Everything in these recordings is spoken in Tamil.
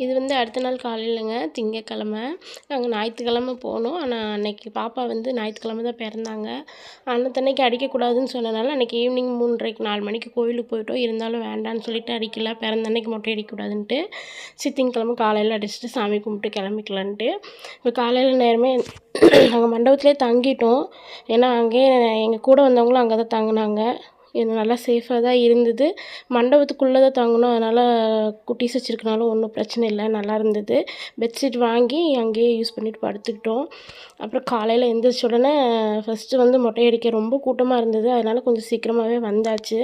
இது வந்து அடுத்த நாள் காலையிலங்க, திங்கட்கிழமை. நாங்க ஞாயித்துக்கிழமை போனோம். ஆனால் அன்னைக்கு பாப்பா வந்து ஞாயித்துக்கிழமை தான் பிறந்தாங்க. அன்னத்தன்னைக்கு அடிக்கக்கூடாதுன்னு சொன்னனால அன்றைக்கி ஈவினிங் 3:30 4 மணிக்கு கோயிலுக்கு போயிட்டோம். இருந்தாலும் வேண்டான்னு சொல்லிட்டு அடிக்கல. பிறந்த அன்னைக்கு மொட்டை அடிக்கக்கூடாதுன்ட்டு. திங்கட்கிழமை காலையில் அடிச்சுட்டு சாமி கும்பிட்டு கிளம்பிக்கலான்ட்டு. இப்போ காலையில் நேரமே நாங்கள் மண்டபத்திலே தங்கிட்டோம். ஏன்னா அங்கேயே எங்கள் கூட வந்தவங்களும் அங்கே தான் தங்கினாங்க. இது நல்லா சேஃபாக தான் இருந்தது. மண்டபத்துக்குள்ளே தான் தங்கினோம். அதனால் குட்டீஸ் வச்சுருக்கனால ஒன்றும் பிரச்சனை இல்லை, நல்லா இருந்தது. பெட்ஷீட் வாங்கி அங்கேயே யூஸ் பண்ணிவிட்டு படுத்துக்கிட்டோம். அப்புறம் காலையில் எழுந்திரிச்ச உடனே ஃபஸ்ட்டு வந்து மொட்டை அடிக்க ரொம்ப கூட்டமாக இருந்தது. அதனால் கொஞ்சம் சீக்கிரமாகவே வந்தாச்சு.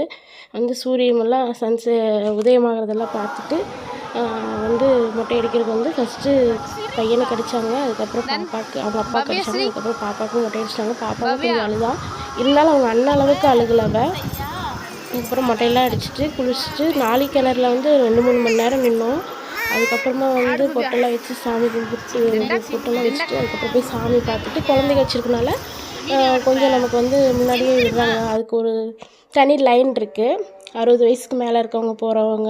வந்து சூரியனெல்லாம் உதயமாகிறதெல்லாம் பார்த்துட்டு வந்து மொட்டை அடிக்கிறதுக்கு வந்து ஃபஸ்ட்டு பையனுக்கு அடித்தாங்க. அதுக்கப்புறம் பாப்பாவுக்கு, அவங்க அப்பாவுக்கு அடித்தாங்க. அதுக்கப்புறம் பாப்பாவுக்கும் மொட்டை அடிச்சிட்டாங்க. பாப்பாவும் கொஞ்சம் அழுதான். இருந்தாலும் அவங்க அண்ணன் அளவுக்கு அழுகலை அவள். அதுக்கப்புறம் மொட்டையெல்லாம் அடிச்சுட்டு குளிச்சுட்டு கிணறுல வந்து 2-3 மணி நேரம் நின்னோம். அதுக்கப்புறமா வந்து பொட்டெல்லாம் வச்சு சாமி கும்பிட்டு பொட்டெல்லாம் வச்சுட்டு அதுக்கப்புறம் போய் சாமி பார்த்துட்டு குழந்தைங்க வச்சுருக்கனால கொஞ்சம் நமக்கு வந்து முன்னாடியே விடுறாங்க. அதுக்கு ஒரு தனி லைன் இருக்குது. 60 வயசுக்கு மேலே இருக்கவங்க போகிறவங்க,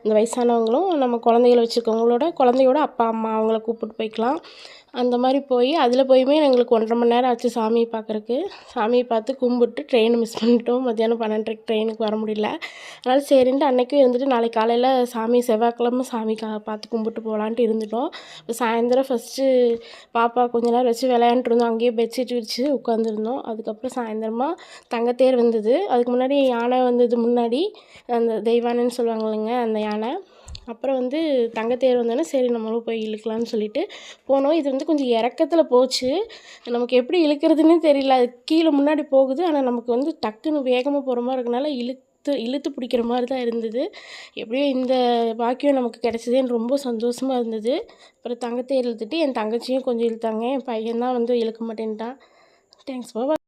இந்த வயசானவங்களும் நம்ம குழந்தைகள வச்சுருக்கவங்களோட குழந்தையோட அப்பா அம்மா அவங்கள கூப்பிட்டு போய்க்கலாம். அந்த மாதிரி போய் அதில் போயுமே எங்களுக்கு 1.5 மணி நேரம் ஆச்சு சாமியை பார்க்குறக்கு. சாமியை பார்த்து கும்பிட்டு ட்ரெயின் மிஸ் பண்ணிட்டோம். மத்தியானம் 12:30க்கு ட்ரெயினுக்கு வர முடியல. அதனால் சரின்ட்டு அன்றைக்கும் இருந்துட்டு நாளைக்கு காலையில் செவ்வாய்க்கிழமை சாமி பார்த்து கும்பிட்டு போகலான்ட்டு இருந்துட்டோம். இப்போ சாயந்தரம் ஃபஸ்ட்டு பாப்பா கொஞ்ச நேரம் வச்சு விளையாண்டுட்டு இருந்தோம். அங்கேயே பெட்ஷீட் விரித்து உட்காந்துருந்தோம். அதுக்கப்புறம் சாயந்தரமாக தங்கத்தேர் வந்தது. அதுக்கு முன்னாடி யானை வந்தது. முன்னாடி அந்த தெய்வானைன்னு சொல்லுவாங்க இல்லைங்க, அந்த யானை. அப்புறம் வந்து தங்கத்தேர் வந்தோடனே சரி நம்மளும் போய் இழுக்கலான்னு சொல்லிட்டு போனோம். இது வந்து கொஞ்சம் இறக்கத்தில் போச்சு. நமக்கு எப்படி இழுக்கிறதுனே தெரியல. அது கீழே முன்னாடி போகுது. ஆனால் நமக்கு வந்து டக்குன்னு வேகமாக போகிற மாதிரி இருக்கனால இழுத்து பிடிக்கிற மாதிரி தான் இருந்தது. எப்படியோ இந்த பாக்கியம் நமக்கு கிடச்சிதேன்னு ரொம்ப சந்தோஷமாக இருந்தது. அப்புறம் தங்கத்தேர் இழுத்துட்டு என் தங்கச்சியும் கொஞ்சம் இழுத்தாங்க. என் பையன் தான் வந்து இழுக்க மாட்டேன்ட்டான். தேங்க்ஸ் பாபா.